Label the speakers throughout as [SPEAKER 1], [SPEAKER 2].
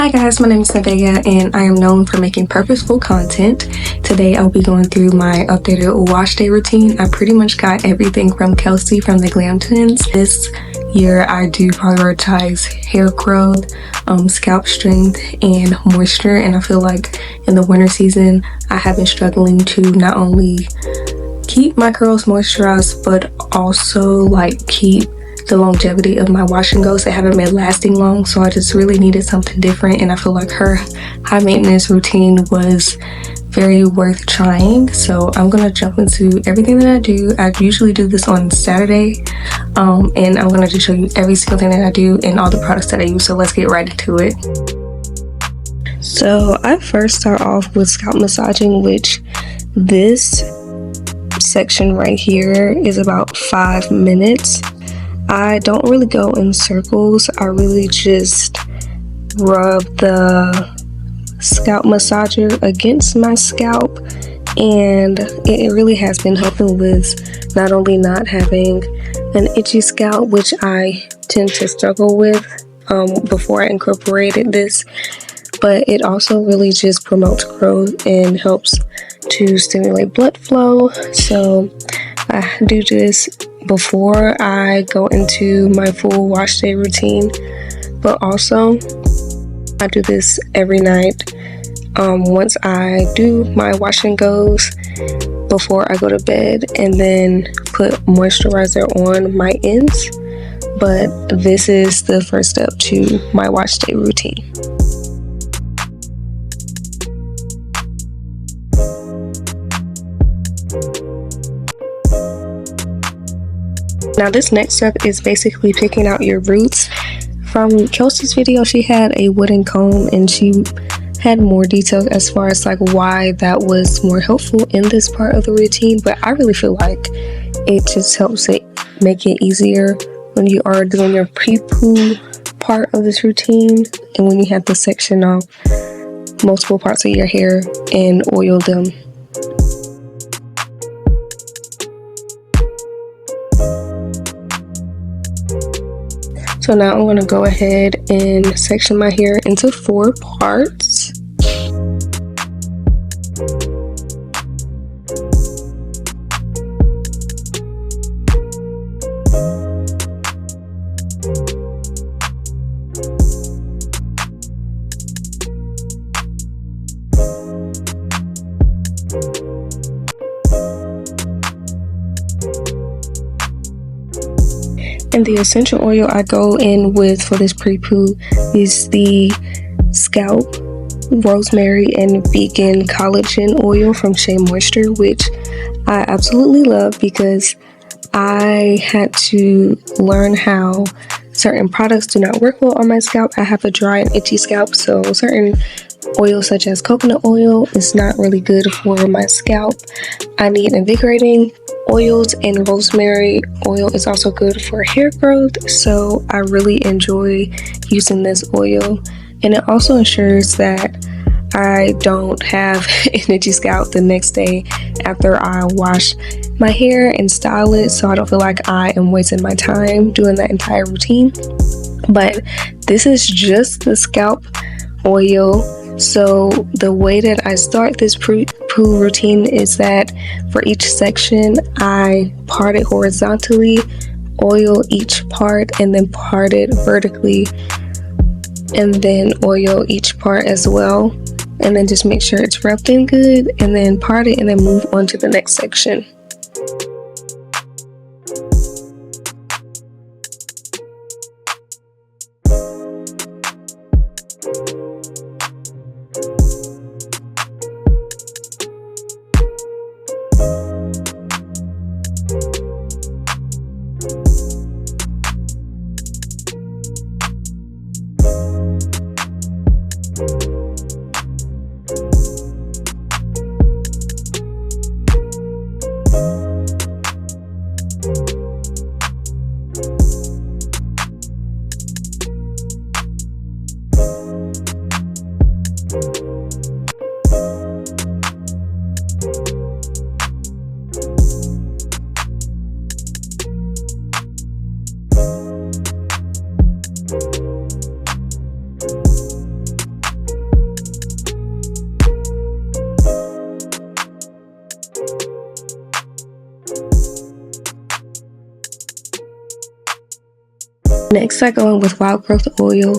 [SPEAKER 1] Hi guys, my name is Nevaeh and I am known for making purposeful content. Today I'll be going through my updated wash day routine. I pretty much got everything from Kelsey from the Glam Twins. This year I do prioritize hair growth, scalp strength, and moisture, and I feel like in the winter season I have been struggling to not only keep my curls moisturized but also keep the longevity of my wash and goes. They haven't been lasting long, so I just really needed something different, and I feel like her high maintenance routine was very worth trying. So I'm gonna jump into everything that I do. I usually do this on Saturday, and I'm gonna just show you every single thing that I do and all the products that I use. So let's get right into it. So I first start off with scalp massaging, which this section right here is about 5 minutes. I don't really go in circles. I really just rub the scalp massager against my scalp, and it really has been helping with not only not having an itchy scalp, which I tend to struggle with before I incorporated this, but it also really just promotes growth and helps to stimulate blood flow. So I do this before I go into my full wash day routine, but also I do this every night once I do my wash and goes before I go to bed, and then put moisturizer on my ends. But this is the first step to my wash day routine. Now this next step is basically picking out your roots. From Kelsey's video, she had a wooden comb and she had more details as far as why that was more helpful in this part of the routine, but I really feel like it just helps it make it easier when you are doing your pre-poo part of this routine, and when you have to section off multiple parts of your hair and oil them. So now I'm going to go ahead and section my hair into 4 parts. And the essential oil I go in with for this pre-poo is the Scalp, Rosemary, and Vegan Collagen oil from Shea Moisture, which I absolutely love because I had to learn how certain products do not work well on my scalp. I have a dry and itchy scalp, so certain oils such as coconut oil is not really good for my scalp. I need invigorating oils, and rosemary oil is also good for hair growth, so I really enjoy using this oil. And it also ensures that I don't have an itchy scalp the next day after I wash my hair and style it, so I don't feel like I am wasting my time doing that entire routine. But this is just the scalp oil. So the way that I start this pre-poo routine is that for each section I part it horizontally, oil each part, and then part it vertically, and then oil each part as well, and then just make sure it's rubbed in good, and then part it, and then move on to the next section. Next, I go in with wild growth oil,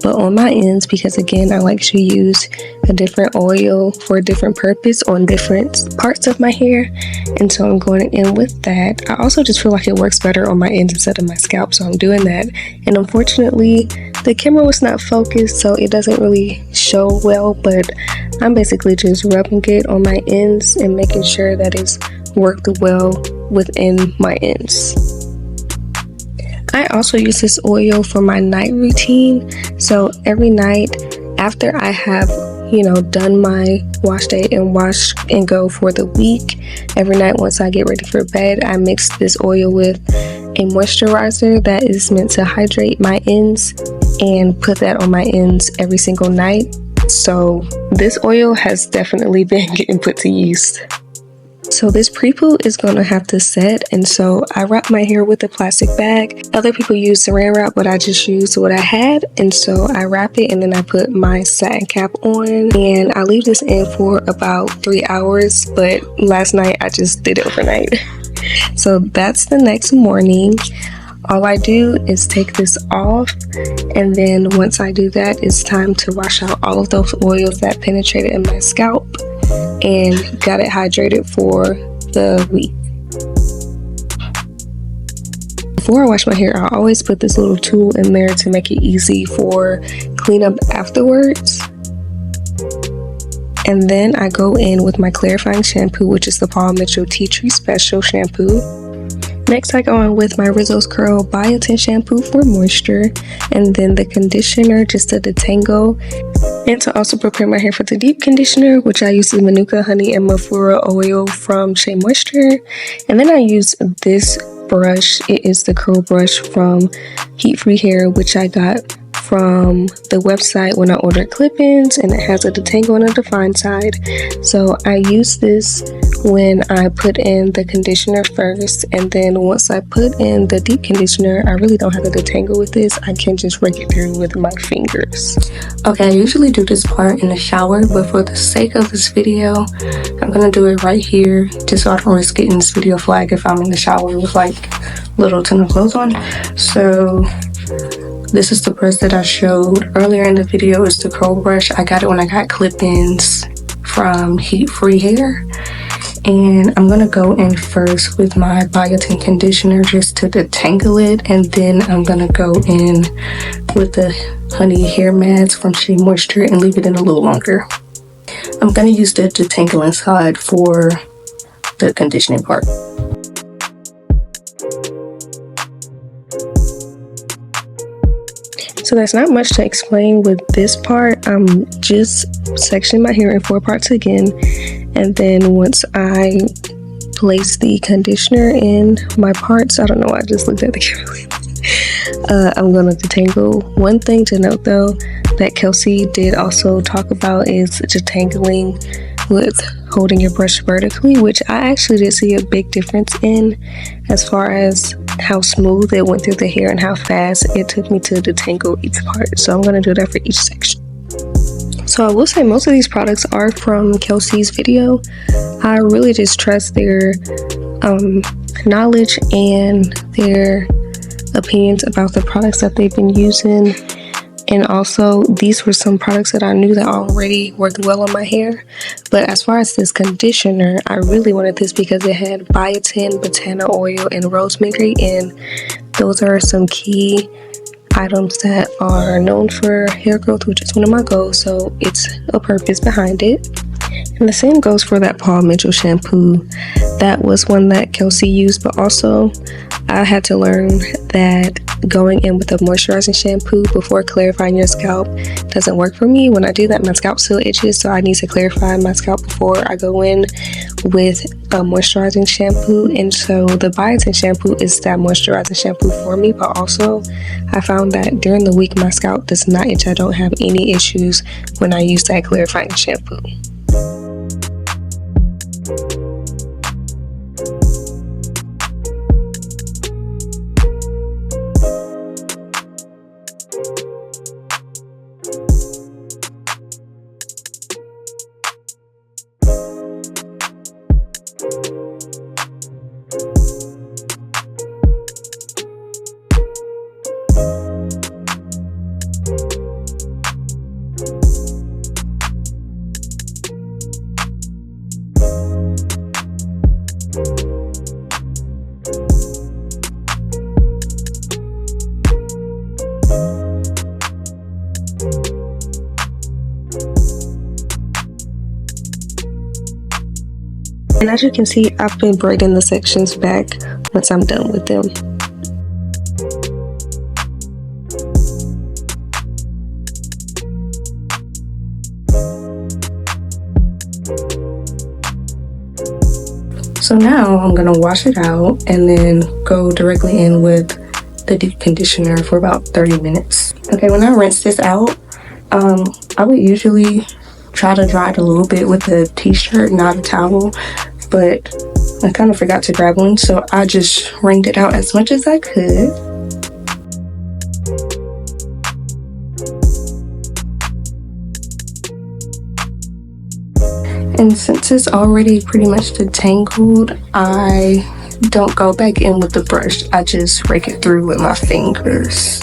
[SPEAKER 1] but on my ends, because again, I like to use a different oil for a different purpose on different parts of my hair, and so I'm going in with that. I also just feel like it works better on my ends instead of my scalp, so I'm doing that. And unfortunately, the camera was not focused, so it doesn't really show well, but I'm basically just rubbing it on my ends and making sure that it's worked well within my ends. I also use this oil for my night routine. So every night after I have, done my wash day and wash and go for the week, every night once I get ready for bed, I mix this oil with a moisturizer that is meant to hydrate my ends and put that on my ends every single night. So this oil has definitely been getting put to use. So this pre-poo is going to have to set, and so I wrap my hair with a plastic bag. Other people use saran wrap, but I just used what I had, and so I wrap it and then I put my satin cap on, and I leave this in for about 3 hours, but last night I just did it overnight. So that's the next morning. All I do is take this off, and then once I do that, it's time to wash out all of those oils that penetrated in my scalp and got it hydrated for the week. Before I wash my hair, I always put this little tool in there to make it easy for cleanup afterwards. And then I go in with my clarifying shampoo, which is the Paul Mitchell Tea Tree Special Shampoo. Next, I go in with my Rizo's Curl Biotin shampoo for moisture, and then the conditioner just to detangle, and to also prepare my hair for the deep conditioner, which I use the Manuka honey and Mafura oil from Shea Moisture. And then I use this brush. It is the curl brush from Heat Free Hair, which I got from the website when I ordered clip-ins, and it has a detangle and a define side. So I use this when I put in the conditioner first, and then once I put in the deep conditioner, I really don't have to detangle with this. I can just rake it through with my fingers. Okay, I usually do this part in the shower, but for the sake of this video, I'm gonna do it right here, just so I don't risk getting this video flag if I'm in the shower with like little to no clothes on. So this is the brush that I showed earlier in the video. It's the curl brush. I got it when I got clip-ins from Heat Free Hair. And I'm going to go in first with my Biotin conditioner just to detangle it. And then I'm going to go in with the honey hair mats from Shea Moisture and leave it in a little longer. I'm going to use the detangling side for the conditioning part. So there's not much to explain with this part. I'm just sectioning my hair in 4 parts again, and then once I place the conditioner in my parts, I don't know why I just looked at the camera. I'm gonna detangle. One thing to note though that Kelsey did also talk about is detangling with holding your brush vertically, which I actually did see a big difference in as far as how smooth it went through the hair and how fast it took me to detangle each part. So I'm going to do that for each section. So I will say most of these products are from Kelsey's video. I really just trust their knowledge and their opinions about the products that they've been using. And also, these were some products that I knew that already worked well on my hair. But as far as this conditioner, I really wanted this because it had biotin, botana oil, and rosemary. And those are some key items that are known for hair growth, which is one of my goals. So it's a purpose behind it. And the same goes for that Paul Mitchell shampoo. That was one that Kelsey used, but also I had to learn that going in with a moisturizing shampoo before clarifying your scalp doesn't work for me. When I do that, my scalp still itches, so I need to clarify my scalp before I go in with a moisturizing shampoo. And so the Biotin shampoo is that moisturizing shampoo for me, but also I found that during the week my scalp does not itch. I don't have any issues when I use that clarifying shampoo. And as you can see, I've been braiding the sections back once I'm done with them. So now I'm gonna wash it out and then go directly in with the deep conditioner for about 30 minutes. Okay, when I rinse this out, I would usually try to dry it a little bit with a t-shirt, not a towel, but I kind of forgot to grab one, so I just wringed it out as much as I could. And since it's already pretty much detangled, I don't go back in with the brush. I just rake it through with my fingers.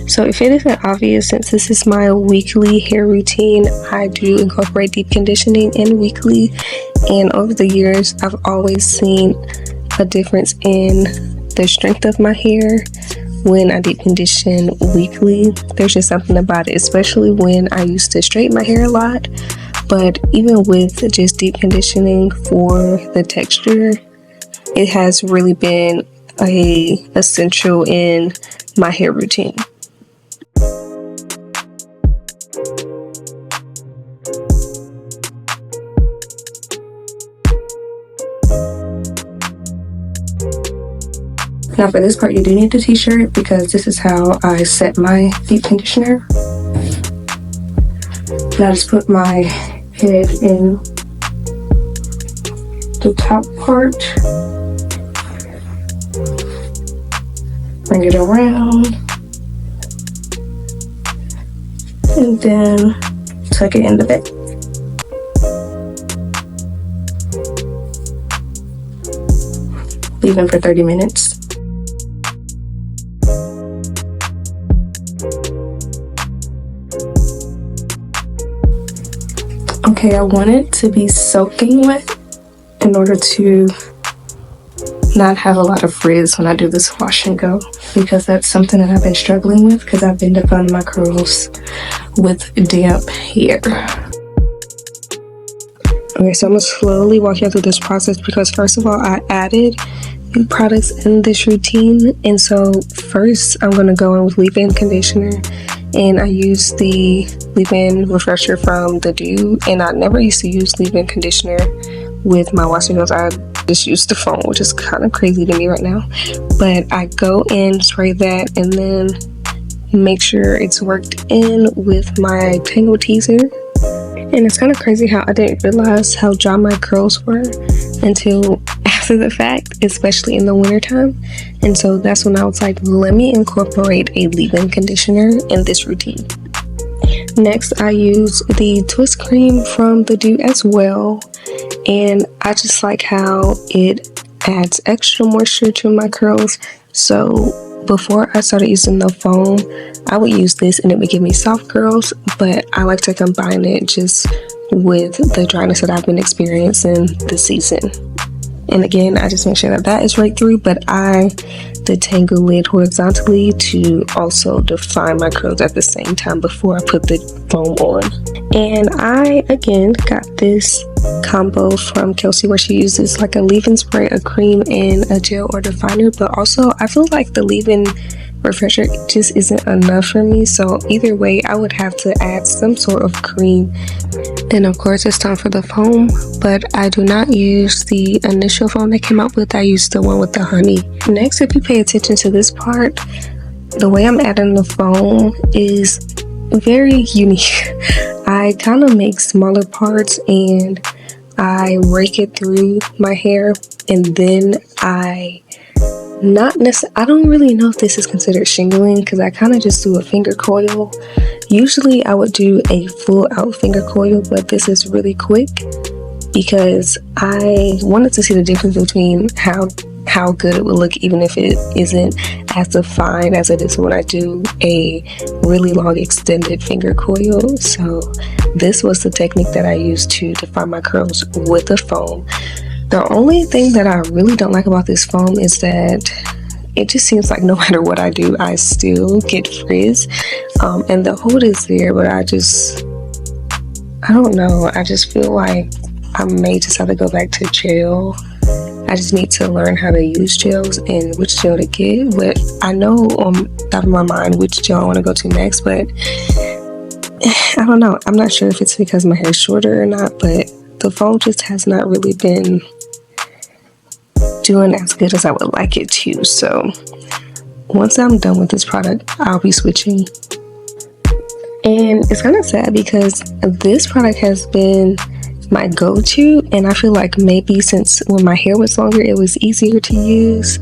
[SPEAKER 1] So if it isn't obvious, since this is my weekly hair routine, I do incorporate deep conditioning in weekly. And over the years, I've always seen a difference in the strength of my hair when I deep condition weekly. There's just something about it, especially when I used to straighten my hair a lot. But even with just deep conditioning for the texture, it has really been essential in my hair routine. Now for this part, you do need a t-shirt because this is how I set my deep conditioner. Now just put my head in the top part, bring it around, and then tuck it in the back. Leave them for 30 minutes. Okay, I want it to be soaking wet in order to not have a lot of frizz when I do this wash and go, because that's something that I've been struggling with because I've been defining my curls with damp hair. Okay, so I'm gonna slowly walk you through this process because first of all, I added new products in this routine. And so first I'm gonna go in with leave-in conditioner, and I use the leave-in refresher from the Doux. And I never used to use leave-in conditioner with my washing goes. I just use the foam, which is kind of crazy to me right now. But I go in, spray that, and then make sure it's worked in with my Tangle Teezer. And it's kind of crazy how I didn't realize how dry my curls were until after the fact, especially in the wintertime. And so that's when I was like, let me incorporate a leave-in conditioner in this routine. Next, I use the twist cream from the Doux as well. And I just like how it adds extra moisture to my curls. So before I started using the foam, I would use this and it would give me soft curls, but I like to combine it just with the dryness that I've been experiencing this season. And again, I just make sure that that is right through, but I detangle it horizontally to also define my curls at the same time before I put the foam on. And I, again, got this combo from Kelsey where she uses like a leave-in spray, a cream, and a gel or definer. But also, I feel like the leave-in refresher just isn't enough for me. So either way, I would have to add some sort of cream. Then of course it's time for the foam, but I do not use the initial foam they came out with. I use the one with the honey. Next, if you pay attention to this part, the way I'm adding the foam is very unique. I kind of make smaller parts and I rake it through my hair, and then I don't really know if this is considered shingling because I kind of just do a finger coil. Usually I would do a full out finger coil, but this is really quick because I wanted to see the difference between how good it would look even if it isn't as defined as it is when I do a really long extended finger coil. So this was the technique that I used to define my curls with the foam. The only thing that I really don't like about this foam is that it just seems like no matter what I do, I still get frizz. And the hold is there, but I don't know. I just feel like I may just have to go back to gel. I just need to learn how to use gels and which gel to get. But I know on top of my mind which gel I want to go to next. But I don't know. I'm not sure if it's because my hair is shorter or not. But the foam just has not really been doing as good as I would like it to. So once I'm done with this product, I'll be switching. And it's kind of sad because this product has been my go-to, and I feel like maybe since when my hair was longer it was easier to use,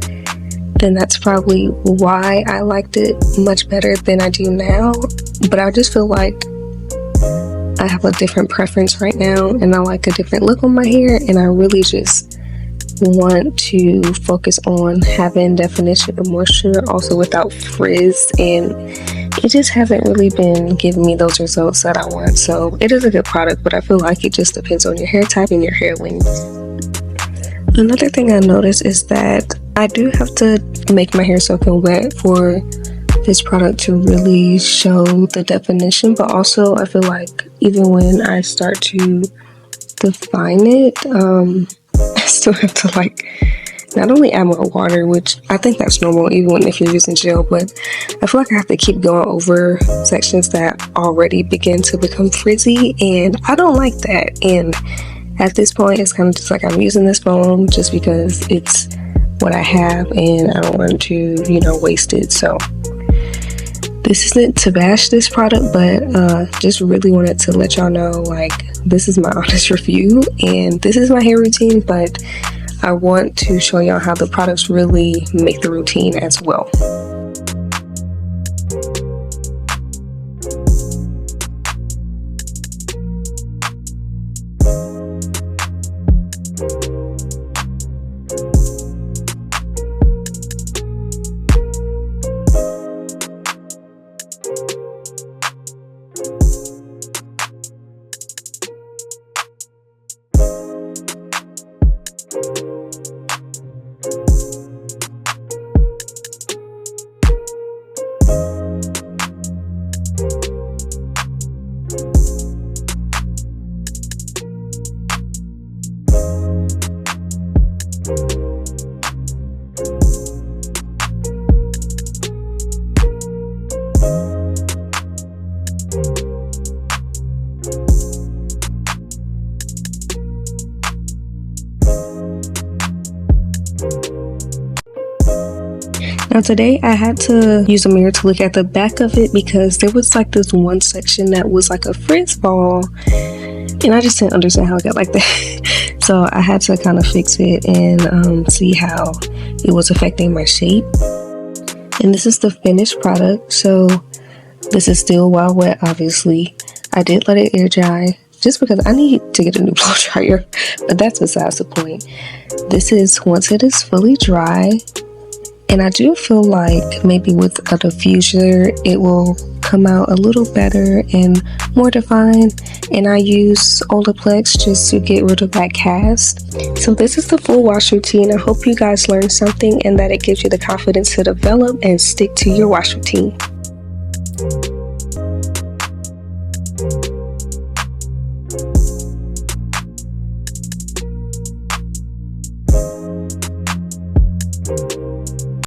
[SPEAKER 1] then that's probably why I liked it much better than I do now. But I just feel like I have a different preference right now, and I like a different look on my hair, and I really just want to focus on having definition and moisture also without frizz, and it just hasn't really been giving me those results that I want. So it is a good product, but I feel like it just depends on your hair type and your hair length. Another thing I noticed is that I do have to make my hair soaking wet for this product to really show the definition, but also I feel like even when I start to define it, I still have to like not only add more water, which I think that's normal even if you're using gel, but I feel like I have to keep going over sections that already begin to become frizzy, and I don't like that. And at this point it's kind of just like I'm using this foam just because it's what I have and I don't want to, you know, waste it. So this isn't to bash this product, but just really wanted to let y'all know, like, this is my honest review and this is my hair routine, but I want to show y'all how the products really make the routine as well. Now today I had to use a mirror to look at the back of it because there was like this one section that was like a frizz ball, and I just didn't understand how it got like that. So I had to kind of fix it and see how it was affecting my shape. And this is the finished product, so this is still while wet. Obviously I did let it air dry just because I need to get a new blow dryer, but that's besides the point. This is once it is fully dry, and I do feel like maybe with a diffuser it will come out a little better and more defined, and I use Olaplex just to get rid of that cast. So this is the full wash routine. I hope you guys learned something and that it gives you the confidence to develop and stick to your wash routine.